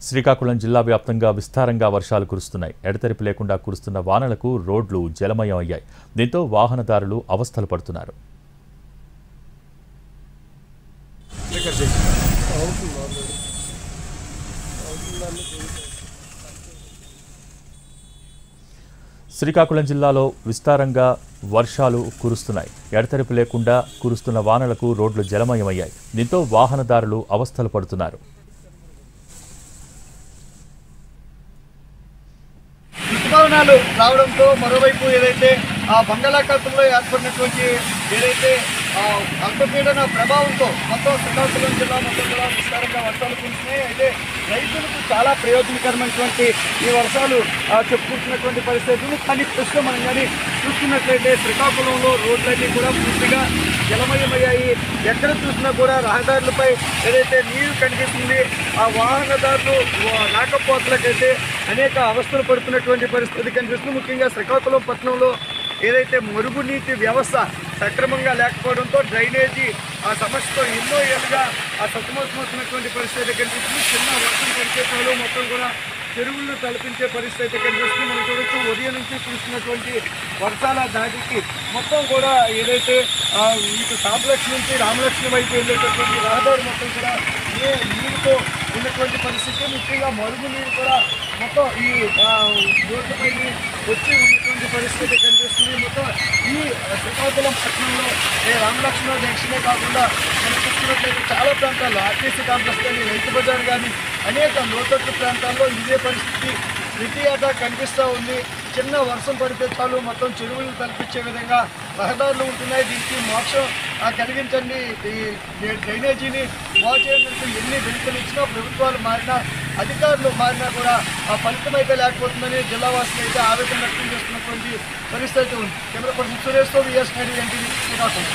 శ్రీకాకుళం జిల్లా వ్యాప్తంగా విస్తారంగా వర్షాలు కురుస్తున్నాయి. ఎడతెరిపి లేకుండా కురుస్తున్న వానలకు రోడ్లు జలమయం అయ్యాయి. దీంతో వాహనదారులు అవస్థలు పడుతున్నారు. శ్రీకాకుళం జిల్లాలో విస్తారంగా వర్షాలు కురుస్తున్నాయి. ఎడతెరిపి లేకుండా కురుస్తున్న వానలకు రోడ్లు జలమయమయ్యాయి. దీంతో వాహనదారులు అవస్థలు పడుతున్నారు. ఋతుపవనాలు రావడంతో మరోవైపు ఏదైతే ఆ బంగాళాఖాతంలో ఏర్పడినటువంటి ఏదైతే అల్పపీడన ప్రభావంతో మొత్తం శ్రీకాకుళం జిల్లా మొత్తం కూడా విస్తారంగా వర్షాలు కురుస్తున్నాయి. అయితే రైతులకు చాలా ప్రయోజనకరమైనటువంటి ఈ వర్షాలు చెప్పుకుంటున్నటువంటి పరిస్థితులు. కానీ ప్రస్తుతం మనం కానీ చూసుకున్నట్లయితే శ్రీకాకుళంలో రోడ్లన్నీ కూడా పూర్తిగా జలమయమయ్యాయి. ఎక్కడ చూసినా కూడా రహదారులపై ఏదైతే నీరు కనిపిస్తుంది, ఆ వాహనదారులు రాకపోకలకైతే అనేక అవస్థలు పడుతున్నటువంటి పరిస్థితి కనిపిస్తుంది. ముఖ్యంగా శ్రీకాకుళం పట్టణంలో ఏదైతే మురుగునీటి వ్యవస్థ సక్రమంగా లేకపోవడంతో డ్రైనేజీ ఆ సమస్యతో ఎన్నో ఏళ్ళుగా సతమతమవుతున్నటువంటి పరిస్థితి కనిపిస్తుంది. చిన్న వర్షం పడితే చాలు మొత్తం కూడా చెరువులను తలపించే పరిస్థితి కనిపిస్తుంది. మనం చూడొచ్చు ఉదయం నుంచి కురుస్తున్నటువంటి వర్షాల దాటికి మొత్తం కూడా ఏదైతే ఇటు సాపలక్ష్మి నుంచి రామలక్ష్మి వైపు వెళ్ళేటటువంటి రహదారి మొత్తం కూడా నీరుతో ఉన్నటువంటి పరిస్థితి. ముఖ్యంగా మరుగు నీరు కూడా మొత్తం ఈ రోడ్లపై వచ్చి ఉన్నటువంటి పరిస్థితి కనిపిస్తుంది. మొత్తం ఈ శ్రీకాకుళం పట్టణంలో రామలక్ష్మి జంక్షనే కాకుండా మనం చూస్తున్నట్లయితే చాలా ప్రాంతాల్లో ఆర్టీసీ కాంప్లెక్స్ కానీ, రైతు బజార్ కానీ అనేక లోతట్టు ప్రాంతాల్లో ఇదే పరిస్థితి ప్రతి ఏటా కనిపిస్తూ ఉంది. చిన్న వర్షం పడితే చాలు మొత్తం చెరువులు కల్పించే విధంగా రహదారులు ఉంటున్నాయి. దీనికి మోక్షం కలిగించండి, ఈ డ్రైనేజీని బాగు చేయాలంటూ ఎన్ని వెనుకలు ఇచ్చినా ప్రభుత్వాలు మారినా అధికారులు మారినా కూడా ఆ ఫలితం అయితే లేకపోతుందని జిల్లావాసులు అయితే ఆవేదన వ్యక్తం చేస్తున్నటువంటి పరిస్థితి ఉంది. కెమెరా పర్సన్ సురేష్తో VS 9 NTV శ్రీకాకుళం.